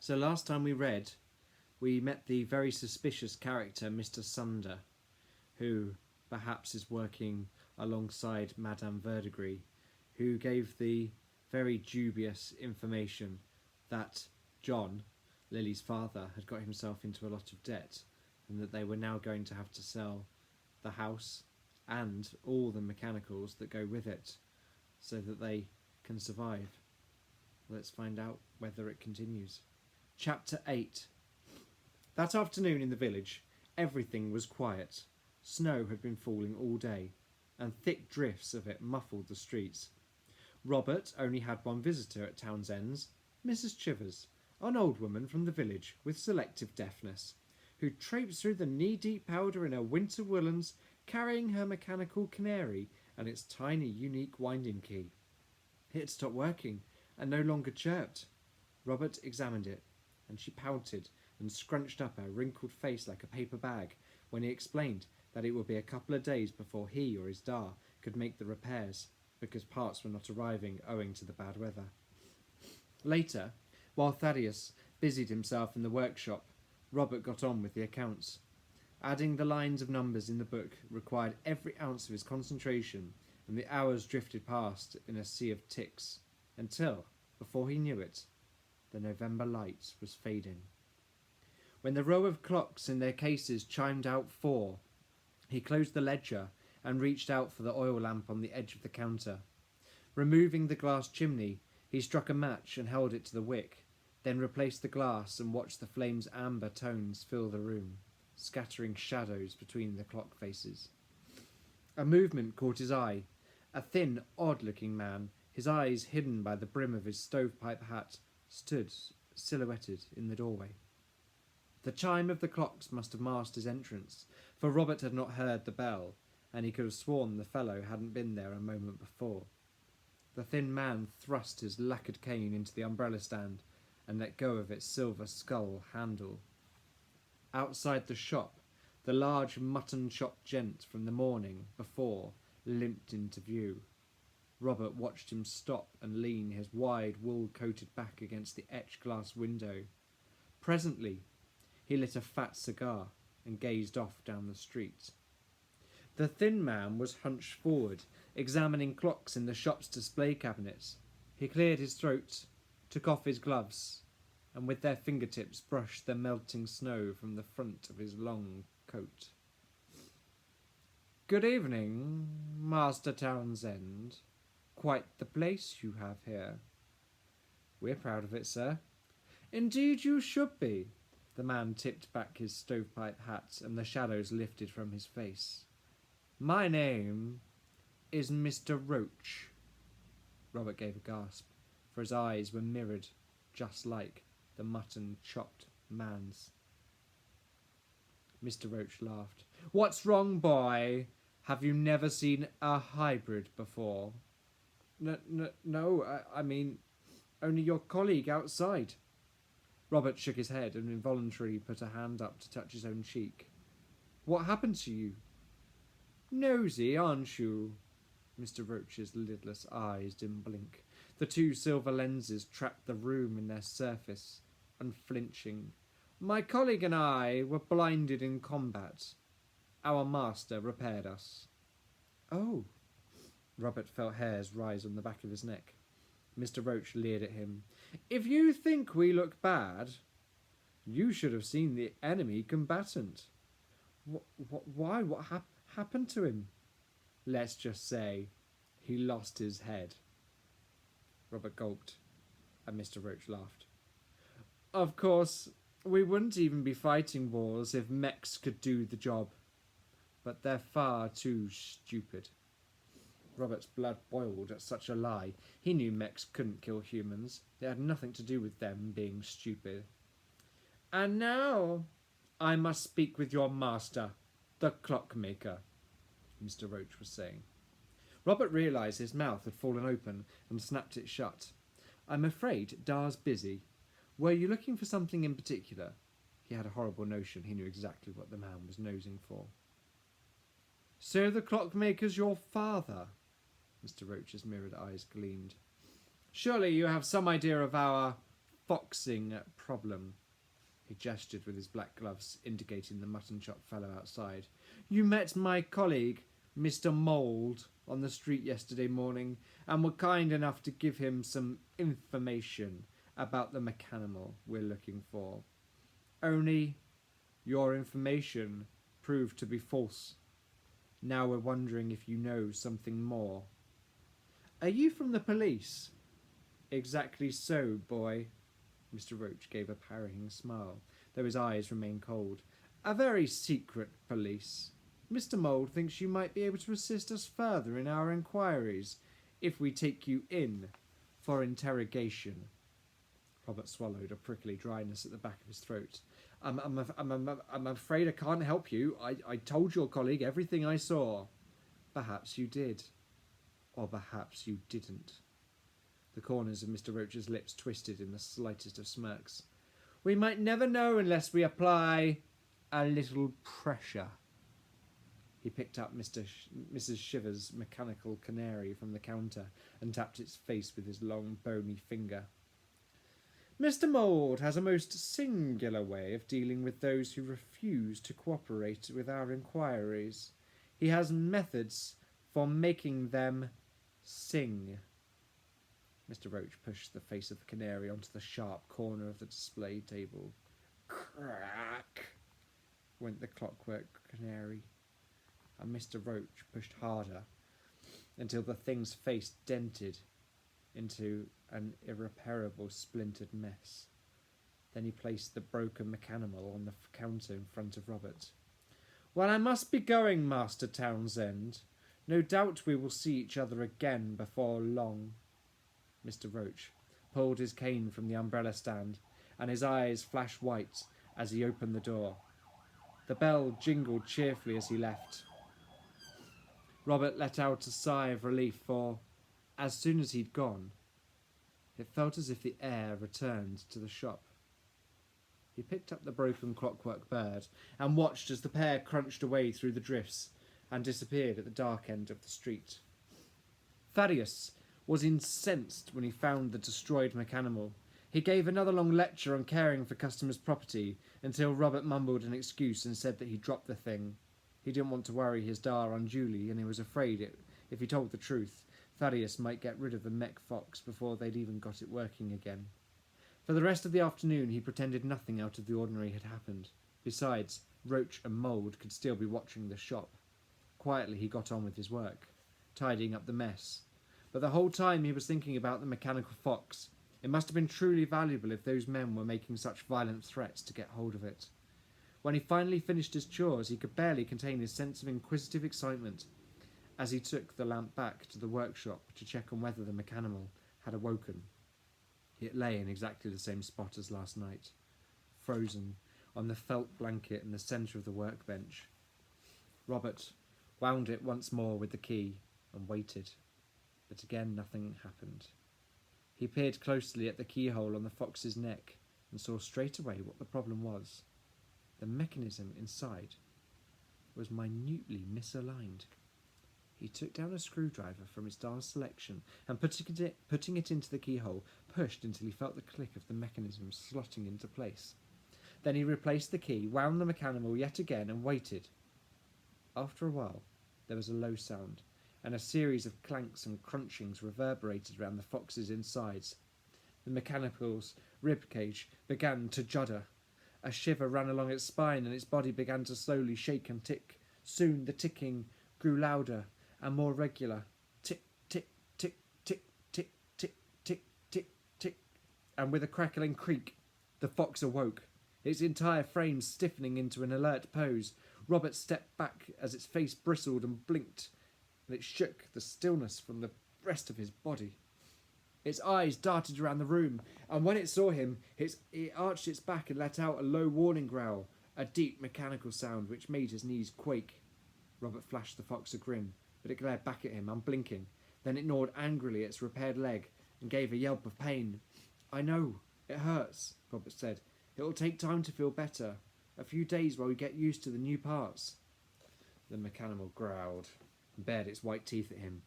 So last time we read, we met the very suspicious character Mr. Sunder, who perhaps is working alongside Madame Verdigris, who gave the very dubious information that John, Lily's father, had got himself into a lot of debt and that they were now going to have to sell the house and all the mechanicals that go with it so that they can survive. Let's find out whether it continues. Chapter 8. That afternoon in the village, everything was quiet. Snow had been falling all day, and thick drifts of it muffled the streets. Robert only had one visitor at Townsend's, Mrs. Chivers, an old woman from the village with selective deafness, who traipsed through the knee-deep powder in her winter woolens, carrying her mechanical canary and its tiny, unique winding key. It had stopped working and no longer chirped. Robert examined it, and she pouted and scrunched up her wrinkled face like a paper bag when he explained that it would be a couple of days before he or his da could make the repairs, because parts were not arriving owing to the bad weather. Later, while Thaddeus busied himself in the workshop, Robert got on with the accounts. Adding the lines of numbers in the book required every ounce of his concentration, and the hours drifted past in a sea of ticks, until, before he knew it, the November light was fading. When the row of clocks in their cases chimed out 4, he closed the ledger and reached out for the oil lamp on the edge of the counter. Removing the glass chimney, he struck a match and held it to the wick, then replaced the glass and watched the flame's amber tones fill the room, scattering shadows between the clock faces. A movement caught his eye. A thin, odd-looking man, his eyes hidden by the brim of his stovepipe hat, stood silhouetted in the doorway. The chime of the clocks must have masked his entrance, for Robert had not heard the bell, and he could have sworn the fellow hadn't been there a moment before. The thin man thrust his lacquered cane into the umbrella stand and let go of its silver skull handle. Outside the shop, the large mutton-chop gent from the morning before limped into view. Robert watched him stop and lean his wide wool-coated back against the etched glass window. Presently, he lit a fat cigar and gazed off down the street. The thin man was hunched forward, examining clocks in the shop's display cabinets. He cleared his throat, took off his gloves, and with their fingertips brushed the melting snow from the front of his long coat. "Good evening, Master Townsend. Quite the place you have here." "We're proud of it, sir." "Indeed you should be." The man tipped back his stovepipe hat, and the shadows lifted from his face. "My name is Mr. Roach." Robert gave a gasp, for his eyes were mirrored just like the mutton-chopped man's. Mr. Roach laughed. "What's wrong, boy? Have you never seen a hybrid before?" No, I mean, only your colleague outside." Robert shook his head and involuntarily put a hand up to touch his own cheek. "What happened to you?" "Nosy, aren't you?" Mr. Roach's lidless eyes didn't blink. The 2 silver lenses trapped the room in their surface, unflinching. "My colleague and I were blinded in combat. Our master repaired us." "Oh." Robert felt hairs rise on the back of his neck. Mr. Roach leered at him. "If you think we look bad, you should have seen the enemy combatant." Why? What happened to him?" "Let's just say he lost his head." Robert gulped, and Mr. Roach laughed. "Of course, we wouldn't even be fighting wars if mechs could do the job. But they're far too stupid." Robert's blood boiled at such a lie. He knew mechs couldn't kill humans. It had nothing to do with them being stupid. "And now I must speak with your master, the clockmaker," Mr. Roach was saying. Robert realised his mouth had fallen open and snapped it shut. "I'm afraid Da's busy. Were you looking for something in particular?" He had a horrible notion he knew exactly what the man was nosing for. "So the clockmaker's your father?" Mr. Roach's mirrored eyes gleamed. "Surely you have some idea of our foxing problem. He gestured with his black gloves, indicating the mutton chop fellow outside. You met my colleague, Mr. Mould, on the street yesterday morning, and were kind enough to give him some information about the Roachanimal we're looking for. Only your information proved to be false. Now we're wondering if you know something more. Are you from the police? Exactly so, boy. Mr. Roach gave a parrying smile, though his eyes remained cold. A very secret police. Mr. Mould thinks you might be able to assist us further in our inquiries if we take you in for interrogation. Robert swallowed, a prickly dryness at the back of his throat. I'm afraid I can't help you. I told your colleague everything I saw. Perhaps you did. Or perhaps you didn't. The corners of Mr. Roach's lips twisted in the slightest of smirks. We might never know unless we apply a little pressure. He picked up Mrs. Shiver's mechanical canary from the counter and tapped its face with his long, bony finger. Mr. Mould has a most singular way of dealing with those who refuse to cooperate with our inquiries. He has methods for making them sing. Mr. Roach pushed the face of the canary onto the sharp corner of the display table. Crack! Went the clockwork canary, and Mr. Roach pushed harder until the thing's face dented into an irreparable splintered mess. Then he placed the broken Roachanimal on the counter in front of Robert. Well, I must be going, Master Townsend. No doubt we will see each other again before long. Mr. Roach pulled his cane from the umbrella stand, and his eyes flashed white as he opened the door. The bell jingled cheerfully as he left. Robert let out a sigh of relief, for, as soon as he'd gone, it felt as if the air returned to the shop. He picked up the broken clockwork bird and watched as the pair crunched away through the drifts and disappeared at the dark end of the street. Thaddeus was incensed when he found the destroyed Roachanimal. He gave another long lecture on caring for customers' property until Robert mumbled an excuse and said that he dropped the thing. He didn't want to worry his dar unduly, and he was afraid if he told the truth, Thaddeus might get rid of the mech fox before they'd even got it working again. For the rest of the afternoon he pretended nothing out of the ordinary had happened. Besides, Roach and Mould could still be watching the shop. Quietly he got on with his work, tidying up the mess. But the whole time he was thinking about the mechanical fox. It must have been truly valuable if those men were making such violent threats to get hold of it. When he finally finished his chores, he could barely contain his sense of inquisitive excitement as he took the lamp back to the workshop to check on whether the Roachanimal had awoken. It lay in exactly the same spot as last night, frozen on the felt blanket in the centre of the workbench. Robert wound it once more with the key and waited, but again nothing happened. He peered closely at the keyhole on the fox's neck and saw straight away what the problem was. The mechanism inside was minutely misaligned. He took down a screwdriver from his dar's selection and, putting it into the keyhole, pushed until he felt the click of the mechanism slotting into place. Then he replaced the key, wound the Roachanimal yet again, and waited. After a while, there was a low sound, and a series of clanks and crunchings reverberated around the fox's insides. The Roachanimal's ribcage began to judder. A shiver ran along its spine, and its body began to slowly shake and tick. Soon the ticking grew louder and more regular. Tick, tick, tick, tick, tick, tick, tick, tick, tick. And with a crackling creak, the fox awoke, its entire frame stiffening into an alert pose. Robert stepped back as its face bristled and blinked, and it shook the stillness from the rest of his body. Its eyes darted around the room, and when it saw him, it arched its back and let out a low warning growl, a deep mechanical sound which made his knees quake. Robert flashed the fox a grin, but it glared back at him, unblinking. Then it gnawed angrily at its repaired leg and gave a yelp of pain. I know, it hurts, Robert said. It will take time to feel better. A few days while we get used to the new parts. The Roachanimal growled and bared its white teeth at him.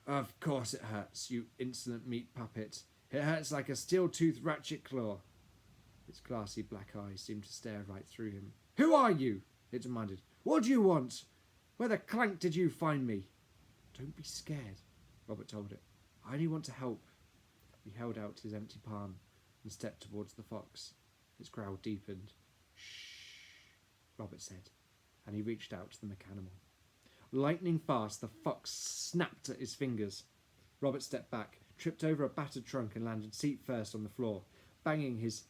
Of course it hurts, you insolent meat puppet. It hurts like a steel-toothed ratchet claw. Its glassy black eyes seemed to stare right through him. Who are you? It demanded. What do you want? Where the clank did you find me? Don't be scared, Robert told it. I only want to help. He held out his empty palm and stepped towards the fox. Its growl deepened. Shh, Robert said, and he reached out to the Roachanimal. Lightning fast, the fox snapped at his fingers. Robert stepped back, tripped over a battered trunk and landed seat first on the floor, banging his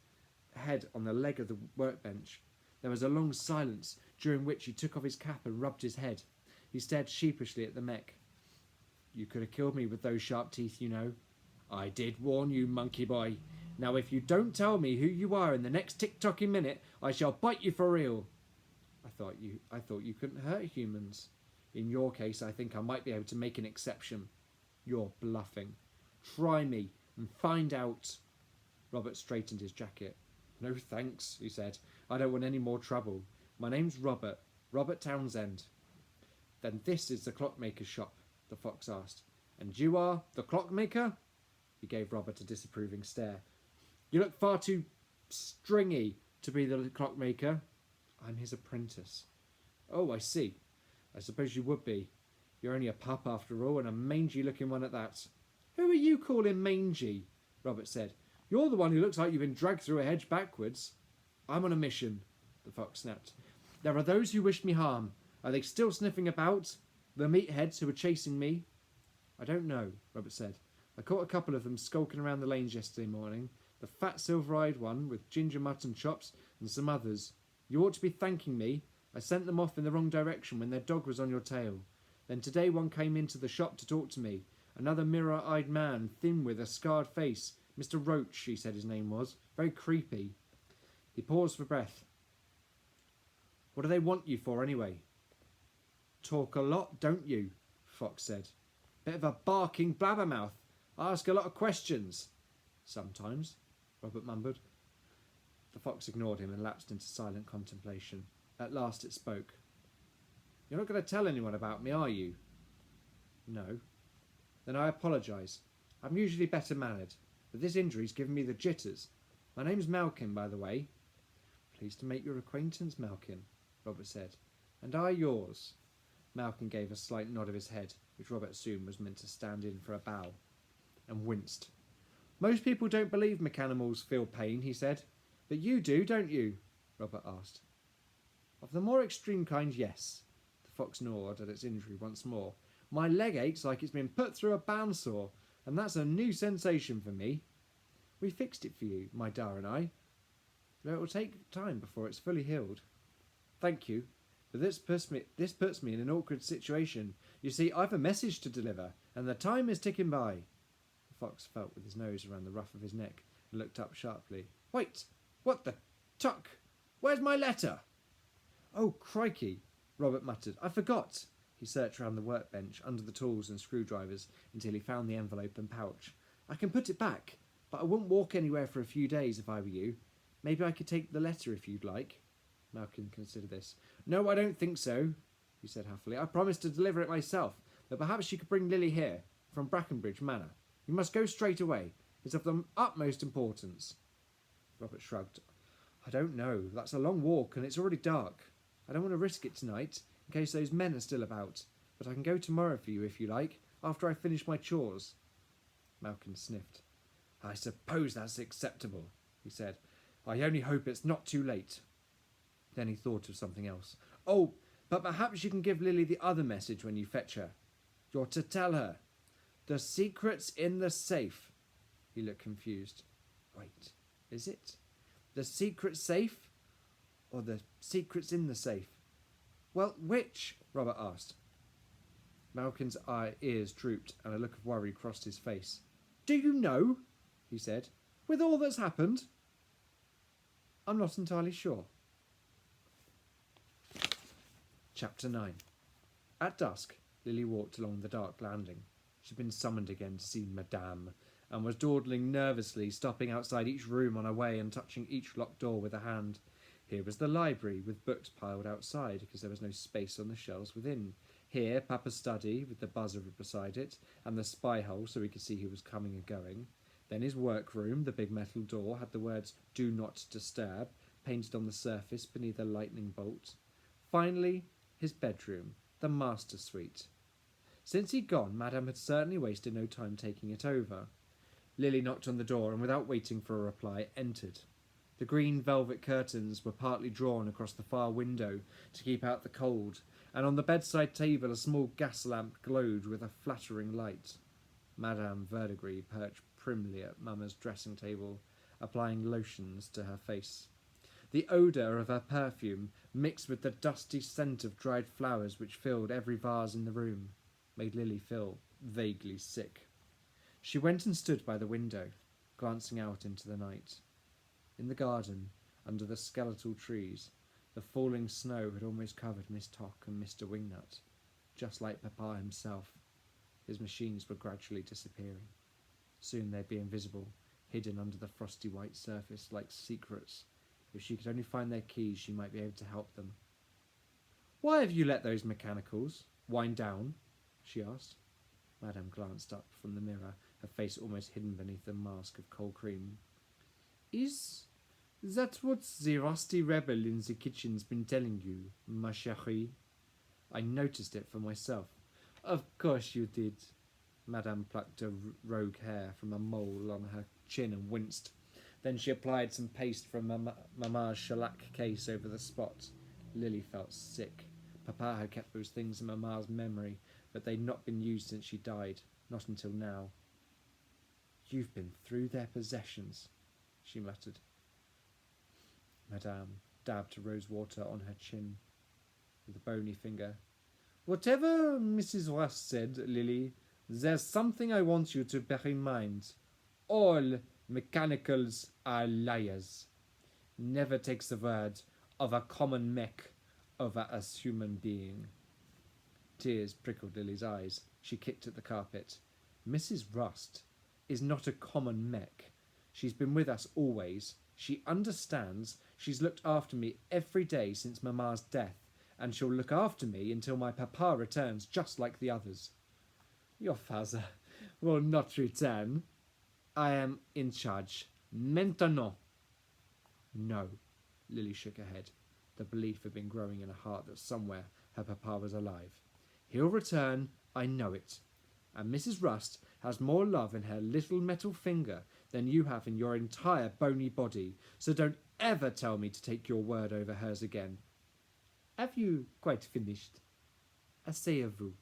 head on the leg of the workbench. There was a long silence, during which he took off his cap and rubbed his head. He stared sheepishly at the mech. You could have killed me with those sharp teeth, you know. I did warn you, monkey boy. Now if you don't tell me who you are in the next tick-tocking minute, I shall bite you for real. I thought you couldn't hurt humans. In your case, I think I might be able to make an exception. You're bluffing. Try me and find out. Robert straightened his jacket. No thanks, he said. I don't want any more trouble. My name's Robert. Robert Townsend. Then this is the clockmaker's shop, the fox asked. And you are the clockmaker? He gave Robert a disapproving stare. You look far too stringy to be the clockmaker. I'm his apprentice. Oh, I see. I suppose you would be. You're only a pup after all, and a mangy-looking one at that. Who are you calling mangy? Robert said. You're the one who looks like you've been dragged through a hedge backwards. I'm on a mission, the fox snapped. There are those who wish me harm. Are they still sniffing about? The meatheads who were chasing me? I don't know, Robert said. I caught a couple of them skulking around the lanes yesterday morning. The fat silver-eyed one with ginger mutton chops and some others. You ought to be thanking me. I sent them off in the wrong direction when their dog was on your tail. Then today one came into the shop to talk to me. Another mirror-eyed man, thin with a scarred face. Mr. Roach, he said his name was. Very creepy. He paused for breath. What do they want you for, anyway? Talk a lot, don't you? Fox said. Bit of a barking blabbermouth. Ask a lot of questions. Sometimes, Robert mumbled. The fox ignored him and lapsed into silent contemplation. At last it spoke. You're not going to tell anyone about me, are you? No. Then I apologise. I'm usually better mannered, but this injury's given me the jitters. My name's Malkin, by the way. Pleased to make your acquaintance, Malkin, Robert said. And I yours. Malkin gave a slight nod of his head, which Robert assumed was meant to stand in for a bow, and winced. Most people don't believe Roachanimals feel pain, he said. But you do, don't you? Robert asked. Of the more extreme kind, yes. The fox gnawed at its injury once more. My leg aches like it's been put through a bandsaw, and that's a new sensation for me. We fixed it for you, my dar and I. But it will take time before it's fully healed. Thank you, but this puts me in an awkward situation. You see, I've a message to deliver, and the time is ticking by. The fox felt with his nose around the ruff of his neck and looked up sharply. Wait! What the tuck? Where's my letter? Oh, crikey, Robert muttered. I forgot. He searched round the workbench, under the tools and screwdrivers, until he found the envelope and pouch. I can put it back, but I wouldn't walk anywhere for a few days if I were you. Maybe I could take the letter if you'd like. Malkin considered this. No, I don't think so, he said huffily. I promised to deliver it myself, but perhaps you could bring Lily here, from Brackenbridge Manor. You must go straight away. It's of the utmost importance. Robert shrugged. I don't know. That's a long walk, and it's already dark. I don't want to risk it tonight, in case those men are still about, but I can go tomorrow for you if you like, after I finish my chores. Malkin sniffed. I suppose that's acceptable, he said. I only hope it's not too late. Then he thought of something else. Oh, but perhaps you can give Lily the other message when you fetch her. You're to tell her. The secret's in the safe. He looked confused. Wait, is it? The secret safe? Or the secret's in the safe? Well, which? Robert asked. Malkin's ears drooped and a look of worry crossed his face. Do you know? He said. With all that's happened? I'm not entirely sure. Chapter 9. At dusk, Lily walked along the dark landing. She'd been summoned again to see Madame, and was dawdling nervously, stopping outside each room on her way and touching each locked door with a hand. Here was the library, with books piled outside, because there was no space on the shelves within. Here, Papa's study, with the buzzer beside it, and the spy hole, so he could see who was coming and going. Then his workroom, the big metal door, had the words "Do Not Disturb" painted on the surface beneath a lightning bolt. Finally, his bedroom, the master suite. Since he'd gone, Madame had certainly wasted no time taking it over. Lily knocked on the door and, without waiting for a reply, entered. The green velvet curtains were partly drawn across the far window to keep out the cold, and on the bedside table a small gas lamp glowed with a flattering light. Madame Verdigris perched primly at Mamma's dressing table, applying lotions to her face. The odour of her perfume, mixed with the dusty scent of dried flowers which filled every vase in the room, made Lily feel vaguely sick. She went and stood by the window, glancing out into the night. In the garden, under the skeletal trees, the falling snow had almost covered Miss Tock and Mr. Wingnut, just like Papa himself. His machines were gradually disappearing. Soon they'd be invisible, hidden under the frosty white surface like secrets. If she could only find their keys, she might be able to help them. "Why have you let those mechanicals wind down?" she asked. Madame glanced up from the mirror, her face almost hidden beneath a mask of cold cream. "Is that what the rusty rebel in the kitchen's been telling you, ma chérie?" "I noticed it for myself." "Of course you did." Madame plucked a rogue hair from a mole on her chin and winced. Then she applied some paste from Mamma's shellac case over the spot. Lily felt sick. Papa had kept those things in Mamma's memory, but they'd not been used since she died, not until now. "You've been through their possessions," she muttered. Madame dabbed rose water on her chin with a bony finger. "Whatever Mrs. Russ said, Lily, there's something I want you to bear in mind. All mechanicals are liars. Never takes the word of a common mech over a human being." Tears prickled Lily's eyes. She kicked at the carpet. "Mrs. Rust is not a common mech. She's been with us always. She understands. She's looked after me every day since Mamma's death, and she'll look after me until my papa returns, just like the others." "Your father will not return." "I am in charge. Maintenant." "No." Lily shook her head. The belief had been growing in her heart that somewhere her papa was alive. "He'll return, I know it. And Mrs. Rust has more love in her little metal finger than you have in your entire bony body, so don't ever tell me to take your word over hers again. Have you quite finished? Asseyez-vous.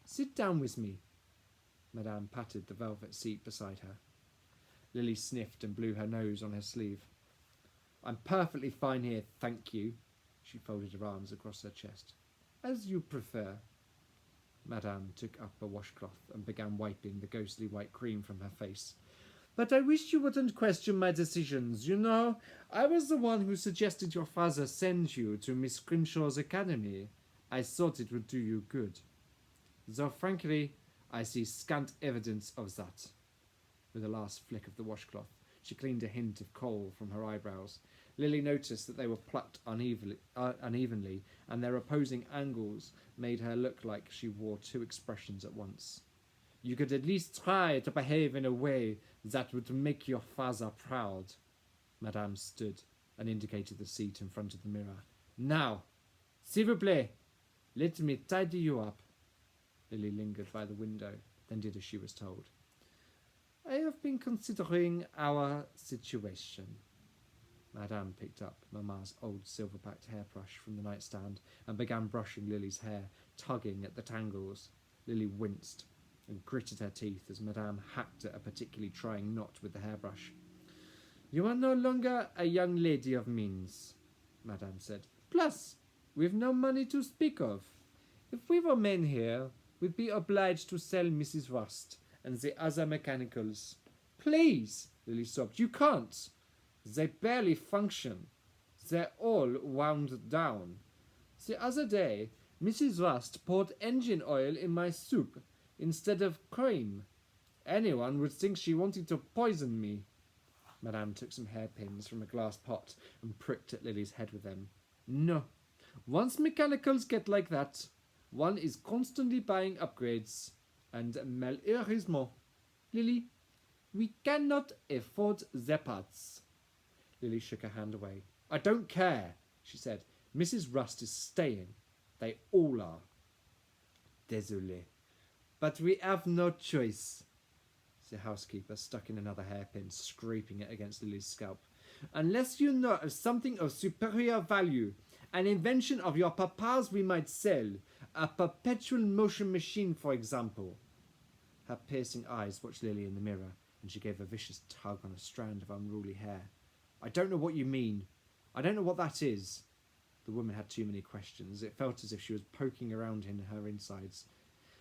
Sit down with me." Madame patted the velvet seat beside her. Lily sniffed and blew her nose on her sleeve. "I'm perfectly fine here, thank you." She folded her arms across her chest. "As you prefer." Madame took up a washcloth and began wiping the ghostly white cream from her face. "But I wish you wouldn't question my decisions. You know, I was the one who suggested your father send you to Miss Grimshaw's academy. I thought it would do you good. Though, frankly, I see scant evidence of that." With a last flick of the washcloth, she cleaned a hint of coal from her eyebrows. Lily noticed that they were plucked unevenly, and their opposing angles made her look like she wore two expressions at once. "You could at least try to behave in a way that would make your father proud." Madame stood and indicated the seat in front of the mirror. "Now, s'il vous plaît, let me tidy you up." Lily lingered by the window, then did as she was told. "I have been considering our situation." Madame picked up Mamma's old silver-backed hairbrush from the nightstand and began brushing Lily's hair, tugging at the tangles. Lily winced and gritted her teeth as Madame hacked at a particularly trying knot with the hairbrush. "You are no longer a young lady of means," Madame said. "Plus, we've no money to speak of. If we were men here, we'd be obliged to sell Mrs. Rust and the other mechanicals." "Please," Lily sobbed, "you can't. They barely function. They're all wound down. The other day, Mrs. Rust poured engine oil in my soup instead of cream. Anyone would think she wanted to poison me." Madame took some hairpins from a glass pot and pricked at Lily's head with them. "No. Once mechanicals get like that, one is constantly buying upgrades. And malheureusement, Lily, We cannot afford the pots. Lily shook her hand away. I don't care, she said. Mrs. Rust is staying. They all are. Désolé. But we have no choice. The housekeeper stuck in another hairpin, scraping it against Lily's scalp. Unless you know of something of superior value, an invention of your papa's we might sell, a perpetual motion machine, for example. Her piercing eyes watched Lily in the mirror, and she gave a vicious tug on a strand of unruly hair. I don't know what you mean. I don't know what that is. The woman had too many questions. It felt as if she was poking around in her insides.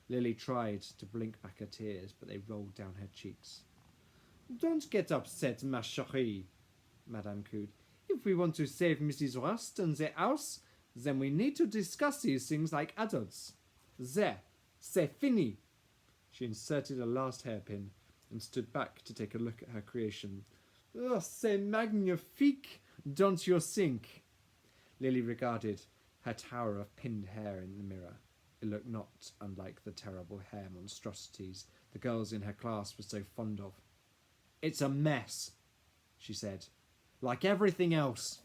Lily tried to blink back her tears, but they rolled down her cheeks. Don't get upset, ma chérie, Madame cooed. If we want to save Mrs. Rust and the house, then we need to discuss these things like adults. There, c'est fini. She inserted a last hairpin and stood back to take a look at her creation. Oh, c'est magnifique, don't you think? Lily regarded her tower of pinned hair in the mirror. It looked not unlike the terrible hair monstrosities the girls in her class were so fond of. It's a mess, she said. Like everything else.